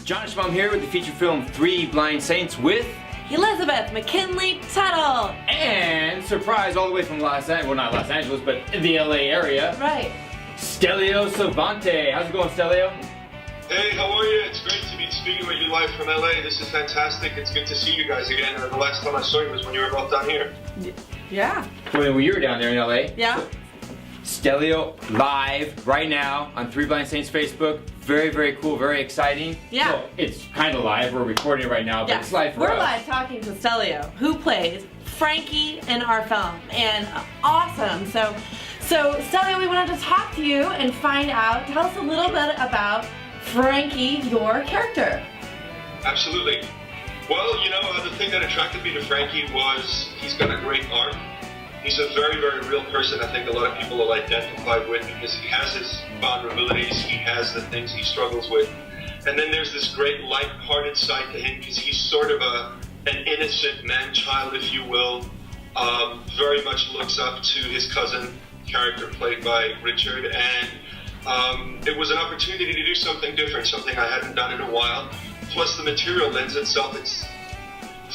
John Schmum here with the feature film Three Blind Saints with Elizabeth McKinley Tuttle. And surprise all the way from Los Angeles, well not Los Angeles, but the LA area. Right. Stelio Savante. How's it going, Stelio? Hey, how are you? It's great to be speaking with you live from LA. This is fantastic. It's good to see you guys again. The last time I saw you was when you were both down here. Yeah. When you were down there in LA. Yeah. Stelio live right now on Three Blind Saints Facebook. Very, very cool, very exciting. Yeah. Well, it's kind of live. We're recording it right now, but it's live for us. We're live talking to Stelio, who plays Frankie in our film, and awesome. So Stelio, we wanted to talk to you and find out. Tell us a little bit about Frankie, your character. Absolutely. Well, you know, the thing that attracted me to Frankie was he's got a great arc. He's a very, very real person. I think a lot of people will identify with because he has his vulnerabilities, he has the things he struggles with. And then there's this great light-hearted side to him because he's sort of an innocent man-child, if you will. Very much looks up to his cousin, character played by Richard. And it was an opportunity to do something different, something I hadn't done in a while. Plus the material lends itself, it's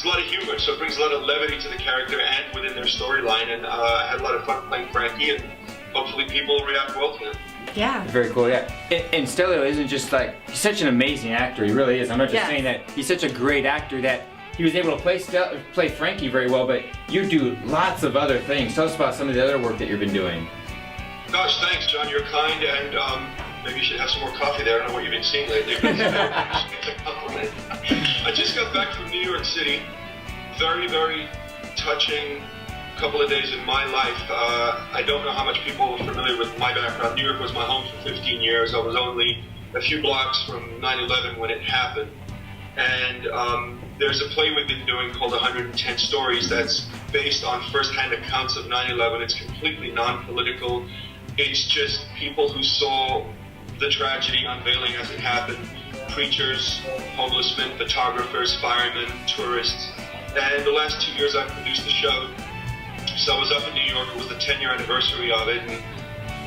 a lot of humor, so it brings a lot of levity to the character and within their storyline. And I had a lot of fun playing Frankie, and hopefully people will react well to him. Yeah. Very cool, yeah. And Stelio isn't just like, he's such an amazing actor, he really is. I'm not just saying that, he's such a great actor that he was able to play Frankie very well, but you do lots of other things. Tell us about some of the other work that you've been doing. Gosh, thanks, John. You're kind, and maybe you should have some more coffee there. I don't know what you've been seeing lately, but it's a compliment. I just got back from New York City. Very, very touching couple of days in my life. I don't know how much people are familiar with my background. New York was my home for 15 years. I was only a few blocks from 9/11 when it happened. And there's a play we've been doing called 110 Stories that's based on first-hand accounts of 9/11. It's completely non-political. It's just people who saw the tragedy unveiling as it happened. Preachers, homeless men, photographers, firemen, tourists. And the last 2 years I've produced the show. So I was up in New York. It was the 10-year anniversary of it, and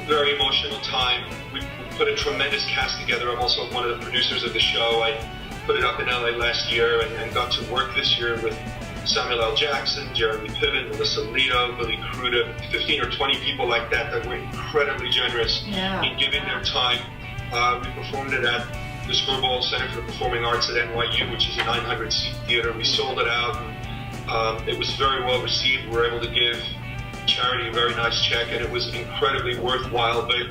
very emotional time. We put a tremendous cast together. I'm also one of the producers of the show. I put it up in LA last year and got to work this year with Samuel L. Jackson, Jeremy Piven, Melissa Leo, Billy Crudup, 15 or 20 people like that were incredibly generous in giving their time. We performed it at the Skirball Center for the Performing Arts at NYU, which is a 900-seat theater. We sold it out. It was very well received. We were able to give charity a very nice check, and it was incredibly worthwhile, but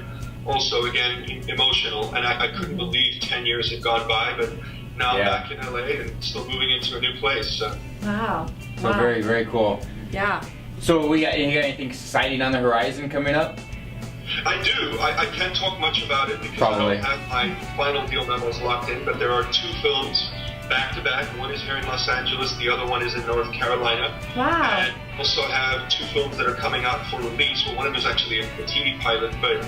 also, again, emotional. And I couldn't believe 10 years had gone by, but now I'm back in LA and still moving into a new place. So. Wow. So very, very cool. Yeah. So you got anything exciting on the horizon coming up? I do. I can't talk much about it because Probably. I don't have my final deal memos locked in, but there are two films back-to-back. One is here in Los Angeles, the other one is in North Carolina. Wow. And also have two films that are coming out for release. Well, one of them is actually a TV pilot, but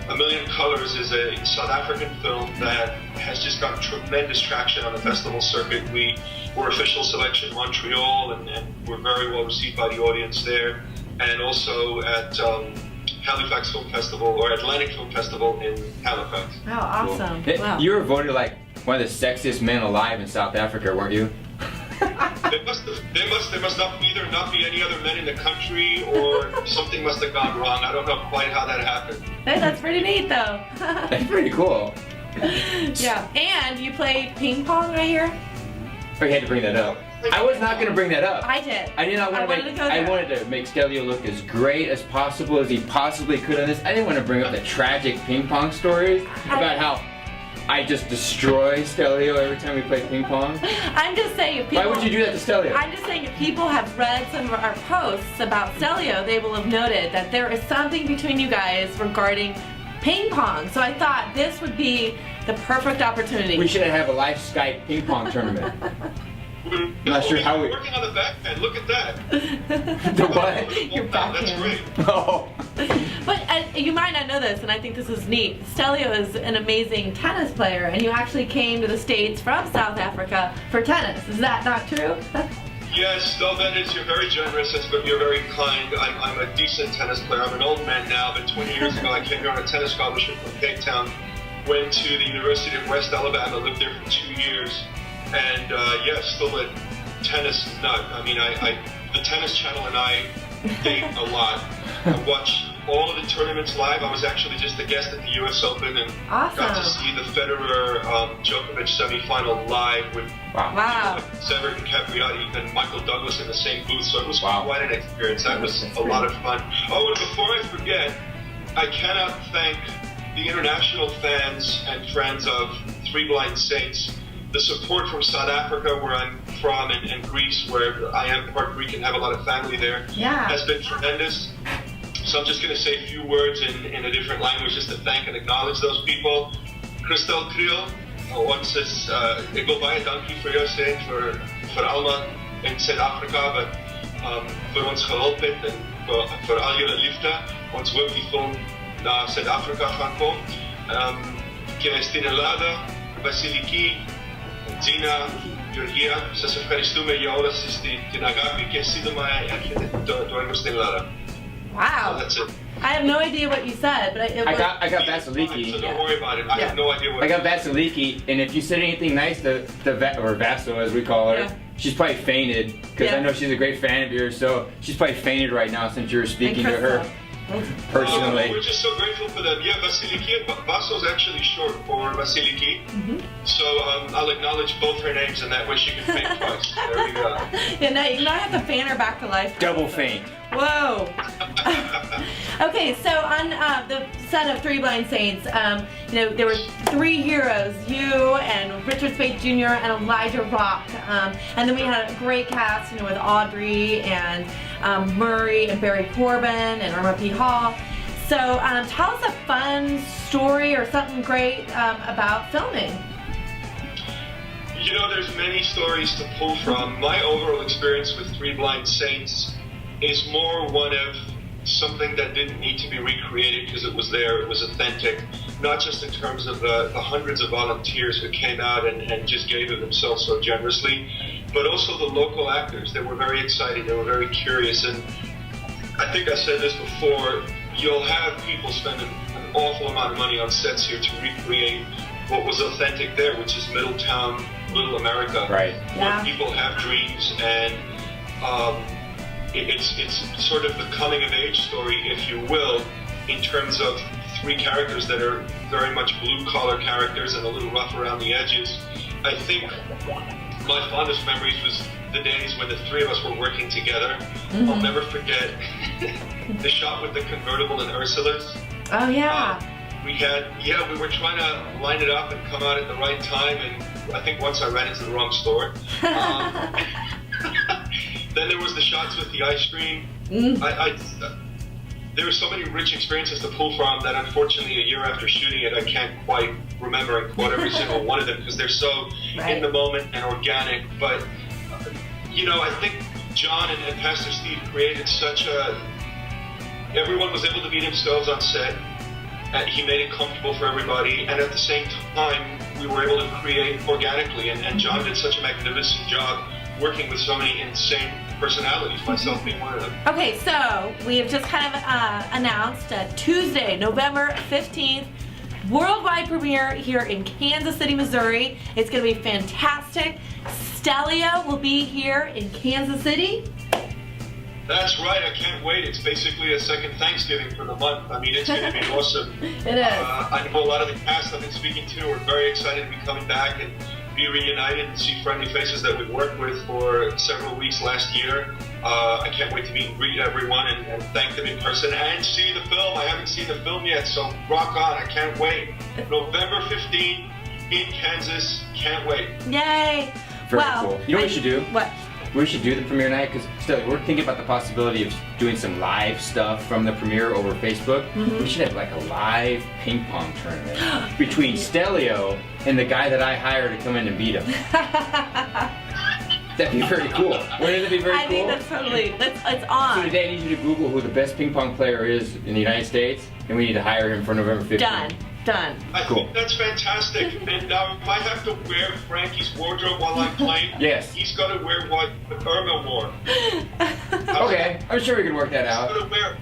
A Million Colors is a South African film that has just gotten tremendous traction on the festival circuit. We were official selection in Montreal, and we're very well received by the audience there. And also at Halifax Film Festival, or Atlantic Film Festival in Halifax. Wow, awesome. Cool. Wow. You were voted like one of the sexiest men alive in South Africa, weren't you? There must not be any other men in the country, or something must have gone wrong. I don't know quite how that happened. Hey, that's pretty neat, though. That's pretty cool. Yeah, and you play ping pong right here? I had to bring that up. I was not going to bring that up. I did. I did not want to make. I wanted to make Stelio look as great as possible as he possibly could on this. I didn't want to bring up the tragic ping pong stories about how I just destroy Stelio every time we play ping pong. I'm just saying, if people, why would you do that to Stelio? I'm just saying, if people have read some of our posts about Stelio, they will have noted that there is something between you guys regarding ping pong. So I thought this would be the perfect opportunity. We should have a live Skype ping pong tournament. I'm not sure how we. Working on the backhand. Look at that. The what? Your backhand. That's great. Oh. But you might not know this, and I think this is neat. Stelio is an amazing tennis player, and you actually came to the States from South Africa for tennis. Is that not true? Yes, no, that is. You're very generous. You're very kind. I'm a decent tennis player. I'm an old man now, but 20 years ago I came here on a tennis scholarship from Cape Town. went to the University of West Alabama, lived there for 2 years, and still a tennis nut. I mean, the Tennis Channel and I date a lot. I watch all of the tournaments live. I was actually just a guest at the U.S. Open and got to see the Federer Djokovic semifinal live with Sever and Capriati and Michael Douglas in the same booth. So it was quite an experience. That was a lot of fun. Oh, and before I forget, I cannot thank the international fans and friends of Three Blind Saints. The support from South Africa, where I'm from, and Greece, where I am part Greek and have a lot of family there, has been tremendous. So I'm just going to say a few words in a different language just to thank and acknowledge those people. Christel Kriel, ons is, ek wil baie dankie vir jou sê, vir almal in Suid-Afrika wat vir ons gehelp het en vir al julle liefde. Ons hoop die film na Suid-Afrika gaan kom. Christine Lada, Vasiliki, Gina, Georgia, σας ευχαριστούμε για όλα σας την αγάπη και σύντομα έρχεται το έργο στην Ελλάδα. Wow. So that's it. I have no idea what you said, but I got Vasiliki. So don't worry about it. I have no idea what. I got Vasiliki, and if you said anything nice to or Vaso as we call her, she's probably fainted because I know she's a great fan of yours. So she's probably fainted right now since you're speaking to her personally. We're just so grateful for them. Yeah, Vasiliki. Vaso's actually short for Vasiliki. So I'll acknowledge both her names, and that way she can faint twice. There we go. Yeah, no, you might have to fan her back to life. Double faint. Whoa. Okay, so on the set of Three Blind Saints, there were three heroes, you and Richard Speight Jr. and Elijah Rock, and then we had a great cast, with Audrey and Murray and Barry Corbin and Irma P. Hall. So tell us a fun story or something great about filming. There's many stories to pull from. My overall experience with Three Blind Saints is more one of something that didn't need to be recreated because it was there, it was authentic, not just in terms of the hundreds of volunteers who came out and just gave of themselves so generously, but also the local actors. They were very excited, they were very curious, and I think I said this before, you'll have people spend an awful amount of money on sets here to recreate what was authentic there, which is Middletown, Little America, right? Where people have dreams, and it's sort of the coming of age story, if you will, in terms of three characters that are very much blue collar characters and a little rough around the edges. I think my fondest memories was the days when the three of us were working together. I'll never forget the shot with the convertible and Ursula's. Oh yeah. We were trying to line it up and come out at the right time, and I think once I ran into the wrong store. Then there was the shots with the ice cream. There were so many rich experiences to pull from that unfortunately a year after shooting it, I can't quite remember and quote every single one of them because they're so in the moment and organic. But, I think John and Pastor Steve created everyone was able to be themselves on set. And he made it comfortable for everybody, and at the same time, we were able to create organically, and John did such a magnificent job working with so many insane personalities, myself being one of them. Okay, so we have just kind of announced Tuesday, November 15th, worldwide premiere here in Kansas City, Missouri. It's going to be fantastic. Stelio will be here in Kansas City. That's right, I can't wait. It's basically a second Thanksgiving for the month. I mean, it's going to be awesome. It is. I know a lot of the cast I've been speaking to are very excited to be coming back and be reunited and see friendly faces that we've worked with for several weeks last year. I can't wait to meet and greet everyone and thank them in person and see the film. I haven't seen the film yet, so rock on. I can't wait. November 15th in Kansas. Can't wait. Yay. Very cool. You know what we should do? What? We should do the premiere night because still we're thinking about the possibility of doing some live stuff from the premiere over Facebook. We should have like a live ping pong tournament between Stelio and the guy that I hire to come in and beat him. That'd be very cool. Wouldn't it be very cool? I think that's totally, it's on. So today I need you to Google who the best ping pong player is in the United States, and we need to hire him for November 15th. Done. I think that's fantastic. And now if I have to wear Frankie's wardrobe while I'm playing, yes, he's got to wear what Irma wore. Okay, I'm sure we can work that out. He's got to wear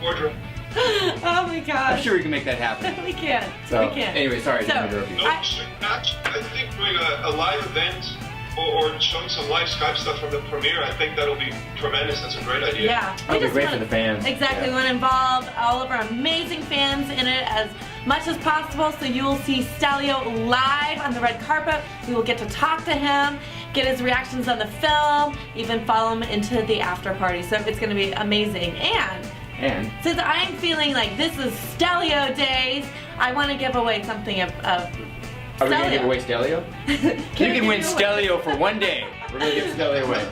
wardrobe. Oh my gosh. I'm sure we can make that happen. We can. So, we can. anyway, sorry So, to interrupt you. No, I think doing a live event or showing some live Skype stuff from the premiere, I think that'll be tremendous. That's a great idea. Yeah. That'll be great for the fans. Exactly. Yeah. We want to involve all of our amazing fans in it as much as possible, so you will see Stelio live on the red carpet. We will get to talk to him, get his reactions on the film, even follow him into the after party. So it's going to be amazing. And since I'm feeling like this is Stelio days, I want to give away something of Are we going to give away Stelio? You can win Stelio for one day. We're going to give Stelio away.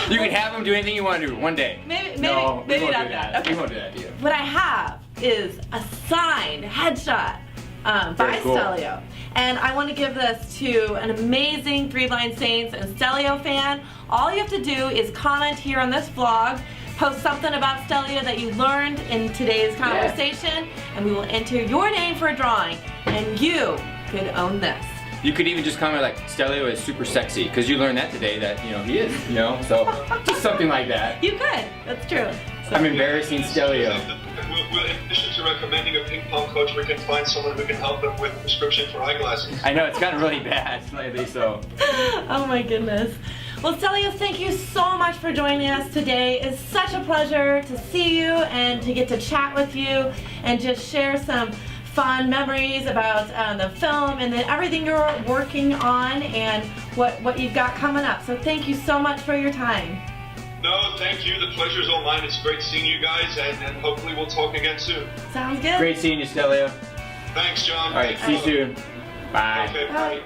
You can have him do anything you want to do one day. Maybe no, we won't not do that. that. Okay. We won't do that to you. What I have is a signed headshot by Very cool. Stelio. And I want to give this to an amazing Three Blind Saints and Stelio fan. All you have to do is comment here on this vlog, post something about Stelio that you learned in today's conversation, and we will enter your name for a drawing, and you could own this. You could even just comment like, Stelio is super sexy, because you learned that today that, you know, he is, you know, so just something like that. You could, that's true. So, I'm embarrassing Stelio. In addition to recommending a ping pong coach, we can find someone who can help them with a prescription for eyeglasses. I know, it's gotten really bad lately, so. Oh my goodness. Well, Stelio, thank you so much for joining us today. It's such a pleasure to see you and to get to chat with you and just share some fun memories about the film and then everything you're working on and what you've got coming up. So thank you so much for your time. No, thank you. The pleasure's all mine. It's great seeing you guys, and hopefully we'll talk again soon. Sounds good. Great seeing you, Stelio. Thanks, John. All right, see you soon. Bye. Okay, Bye. bye.